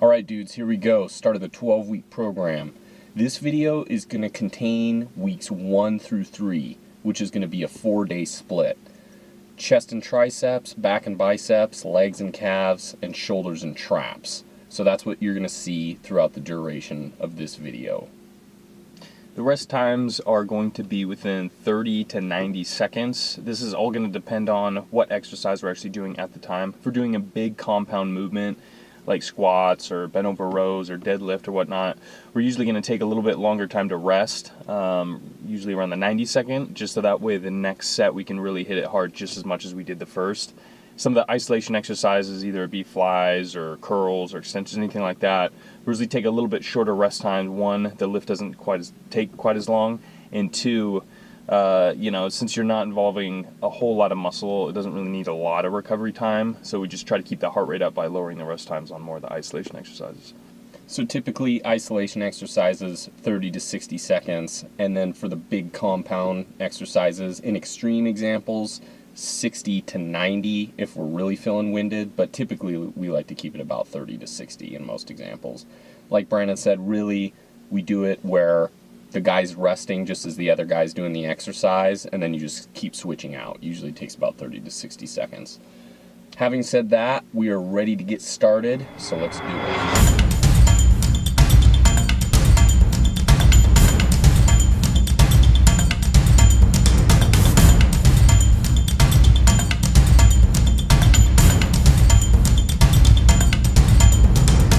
Alright dudes, here we go. Start of the 12-week program. This video is going to contain weeks 1 through 3, which is going to be a 4-day split. Chest and triceps, back and biceps, legs and calves, and shoulders and traps. So that's what you're going to see throughout the duration of this video. The rest times are going to be within 30 to 90 seconds. This is all going to depend on what exercise we're actually doing at the time. If we're doing a big compound movement, like squats or bent over rows or deadlift or whatnot, we're usually going to take a little bit longer time to rest, usually around the 90-second, just so that way the next set we can really hit it hard just as much as we did the first. Some of the isolation exercises, either it be flies or curls or extensions, anything like that, usually take a little bit shorter rest time. One, the lift doesn't take quite as long, and two, since you're not involving a whole lot of muscle, it doesn't really need a lot of recovery time, so we just try to keep the heart rate up by lowering the rest times on more of the isolation exercises. So typically isolation exercises 30 to 60 seconds, and then for the big compound exercises, in extreme examples, 60 to 90 if we're really feeling winded, but typically we like to keep it about 30 to 60 in most examples. Like Brandon said, really we do it where the guy's resting just as the other guy's doing the exercise, and then you just keep switching out. Usually it takes about 30 to 60 seconds. Having said that, we are ready to get started, so let's do it.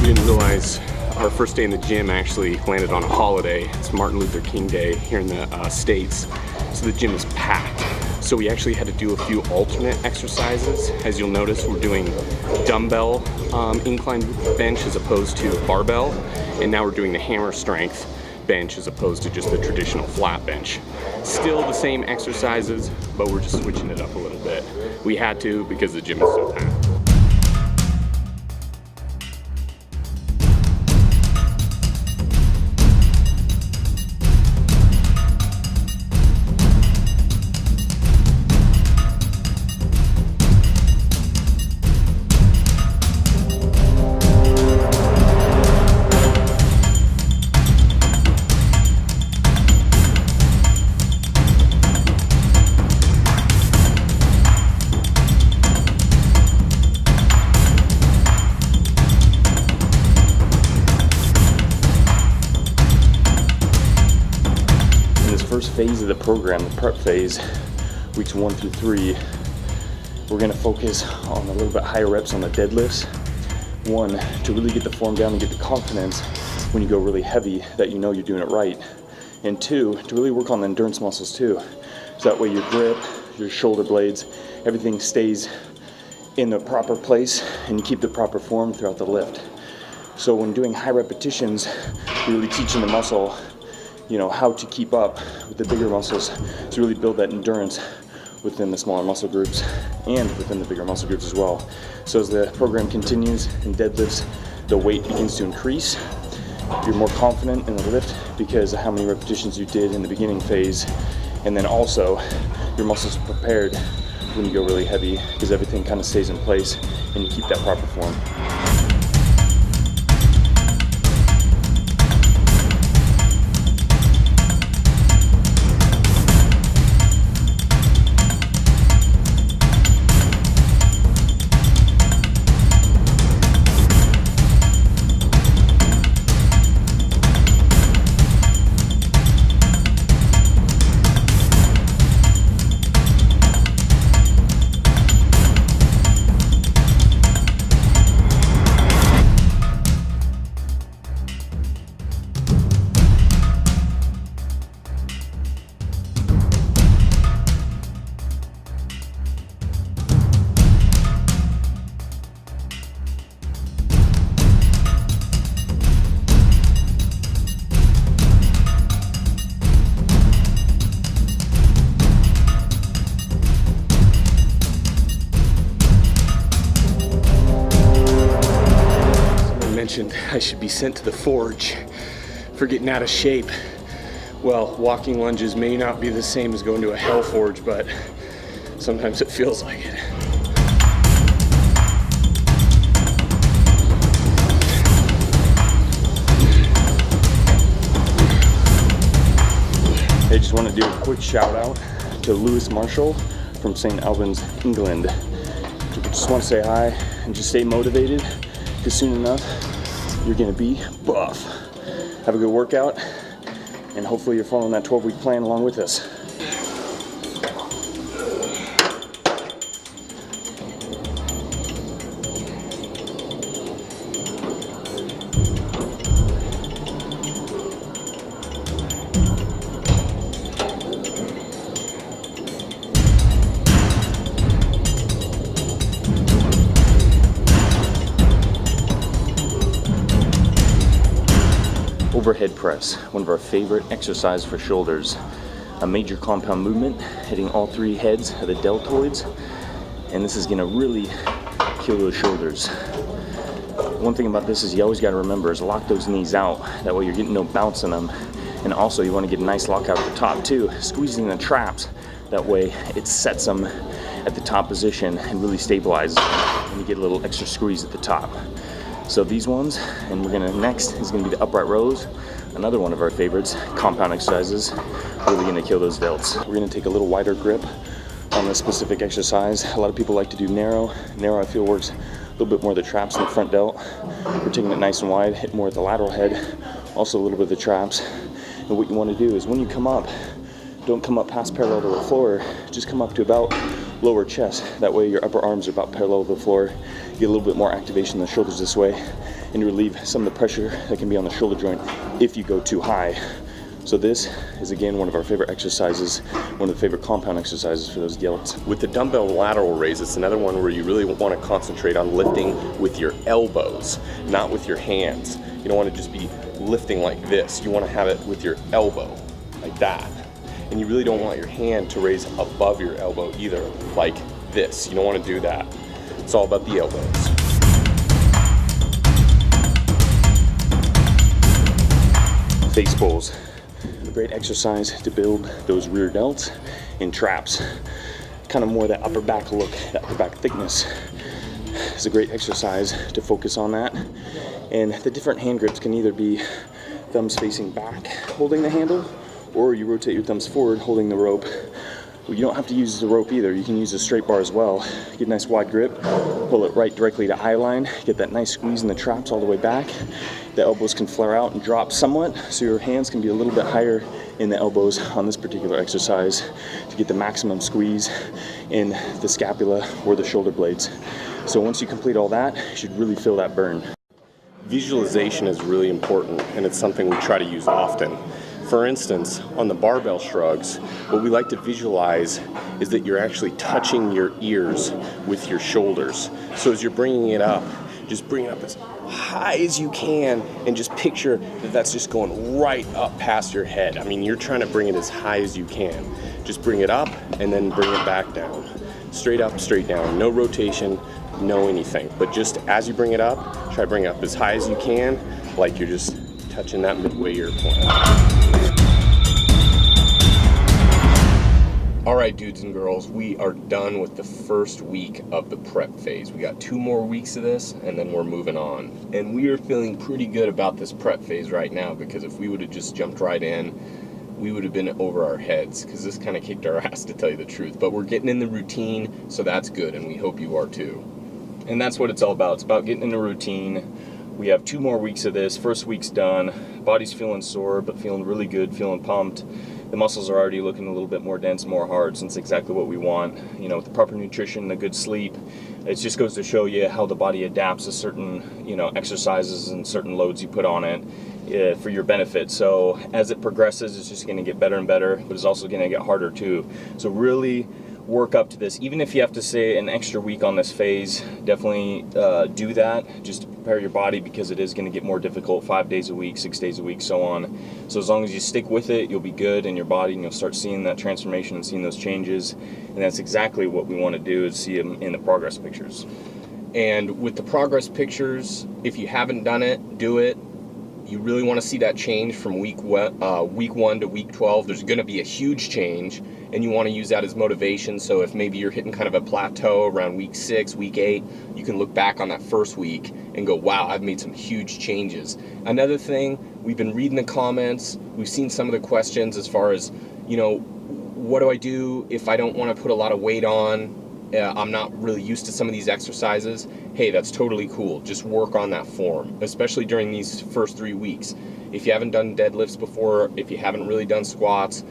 We didn't realize our first day in the gym actually landed on a holiday. It's Martin Luther King Day here in the States, so the gym is packed. So we actually had to do a few alternate exercises. As you'll notice, we're doing dumbbell incline bench as opposed to barbell, and now we're doing the hammer strength bench as opposed to just the traditional flat bench. Still the same exercises, but we're just switching it up a little bit. We had to because the gym is so packed. First phase of the program, the prep phase, weeks 1 through 3, we're going to focus on a little bit higher reps on the deadlifts. One, to really get the form down and get the confidence when you go really heavy that you know you're doing it right. And two, to really work on the endurance muscles too. So that way your grip, your shoulder blades, everything stays in the proper place and you keep the proper form throughout the lift. So when doing high repetitions, you're really teaching the muscle how to keep up with the bigger muscles to really build that endurance within the smaller muscle groups and within the bigger muscle groups as well. So as the program continues in deadlifts, the weight begins to increase. You're more confident in the lift because of how many repetitions you did in the beginning phase, and then also your muscles are prepared when you go really heavy because everything kind of stays in place and you keep that proper form. I should be sent to the forge for getting out of shape. Well, walking lunges may not be the same as going to a hell forge, but sometimes it feels like it. Just want to do a quick shout out to Lewis Marshall from St. Albans, England. Just want to say hi and just stay motivated, because soon enough you're going to be buff. Have a good workout, and hopefully you're following that 12-week plan along with us. Overhead press, one of our favorite exercises for shoulders. A major compound movement, hitting all three heads of the deltoids, and this is gonna really kill those shoulders. One thing about this is you always gotta remember is lock those knees out. That way you're getting no bounce in them. And also you wanna get a nice lockout at the top too, squeezing the traps. That way it sets them at the top position and really stabilizes them, and you get a little extra squeeze at the top. So these ones, and next is gonna be the upright rows, another one of our favorites, compound exercises, really gonna kill those delts. We're gonna take a little wider grip on this specific exercise. A lot of people like to do narrow. Narrow I feel works a little bit more of the traps in the front delt. We're taking it nice and wide, hit more at the lateral head, also a little bit of the traps. And what you wanna do is when you come up, don't come up past parallel to the floor, just come up to about lower chest. That way your upper arms are about parallel to the floor. Get a little bit more activation in the shoulders this way, and relieve some of the pressure that can be on the shoulder joint if you go too high. So this is again one of our favorite exercises, one of the favorite compound exercises for those delts. With the dumbbell lateral raise, it's another one where you really want to concentrate on lifting with your elbows, not with your hands. You don't want to just be lifting like this. You want to have it with your elbow, like that. And you really don't want your hand to raise above your elbow either, like this. You don't want to do that. It's all about the elbows. Face pulls, a great exercise to build those rear delts and traps. Kind of more that upper back look, that upper back thickness. It's a great exercise to focus on that. And the different hand grips can either be thumbs facing back, holding the handle, or you rotate your thumbs forward, holding the rope. You don't have to use the rope either. You can use a straight bar as well. Get a nice wide grip, pull it right directly to eye line, get that nice squeeze in the traps all the way back. The elbows can flare out and drop somewhat, so your hands can be a little bit higher in the elbows on this particular exercise to get the maximum squeeze in the scapula or the shoulder blades. So once you complete all that, you should really feel that burn. Visualization is really important, and it's something we try to use often. For instance, on the barbell shrugs, what we like to visualize is that you're actually touching your ears with your shoulders. So as you're bringing it up, just bring it up as high as you can, and just picture that that's just going right up past your head. I mean, you're trying to bring it as high as you can. Just bring it up and then bring it back down. Straight up, straight down. No rotation, no anything. But just as you bring it up, try to bring it up as high as you can, like you're just touching that midway ear point. All right, dudes and girls, we are done with the first week of the prep phase. We got 2 more weeks of this, and then we're moving on. And we are feeling pretty good about this prep phase right now, because if we would have just jumped right in, we would have been over our heads, because this kind of kicked our ass, to tell you the truth. But we're getting in the routine, so that's good, and we hope you are too. And that's what it's all about. It's about getting in the routine. We have 2 more weeks of this. First week's done. Body's feeling sore, but feeling really good, feeling pumped. The muscles are already looking a little bit more dense, more hard, since exactly what we want. You know, with the proper nutrition, the good sleep, it just goes to show you how the body adapts to certain, exercises and certain loads you put on it for your benefit. So as it progresses, it's just going to get better and better, but it's also going to get harder too. So really work up to this. Even if you have to say an extra week on this phase, definitely do that just to prepare your body, because it is going to get more difficult 5 days a week, 6 days a week, so on. So as long as you stick with it, you'll be good in your body, and you'll start seeing that transformation and seeing those changes. And that's exactly what we want to do, is see them in the progress pictures. And with the progress pictures, if you haven't done it, do it. You really want to see that change from week 1 to week 12. There's going to be a huge change, and you want to use that as motivation. So if maybe you're hitting kind of a plateau around week 6, week 8, you can look back on that first week and go, wow, I've made some huge changes. Another thing, we've been reading the comments, we've seen some of the questions as far as, you know, what do I do if I don't want to put a lot of weight on? I'm not really used to some of these exercises. Hey, that's totally cool. Just work on that form, especially during these first 3 weeks. If you haven't done deadlifts before, if you haven't really done squats,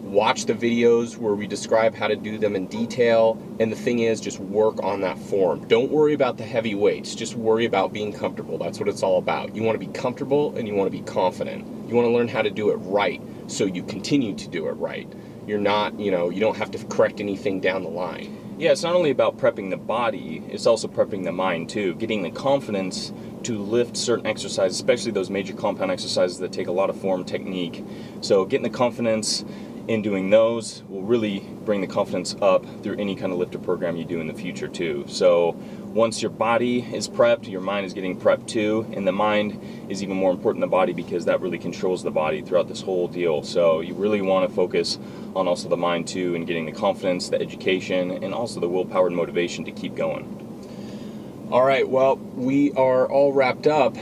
watch the videos where we describe how to do them in detail. And the thing is, just work on that form. Don't worry about the heavy weights. Just worry about being comfortable. That's what it's all about. You want to be comfortable and you want to be confident. You want to learn how to do it right so you continue to do it right. You're not, you don't have to correct anything down the line. Yeah, it's not only about prepping the body, it's also prepping the mind too, getting the confidence to lift certain exercises, especially those major compound exercises that take a lot of form, technique. So getting the confidence in doing those will really bring the confidence up through any kind of lifter program you do in the future too. So once your body is prepped, your mind is getting prepped too, and the mind is even more important than the body because that really controls the body throughout this whole deal. So you really want to focus on also the mind too, and getting the confidence, the education, and also the willpower and motivation to keep going. All right, well, we are all wrapped up.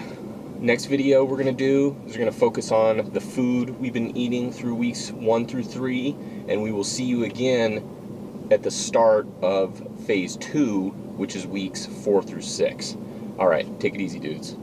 Next video we're gonna do is we're gonna focus on the food we've been eating through weeks 1 through 3, and we will see you again at the start of phase 2, which is weeks 4 through 6. All right, take it easy, dudes.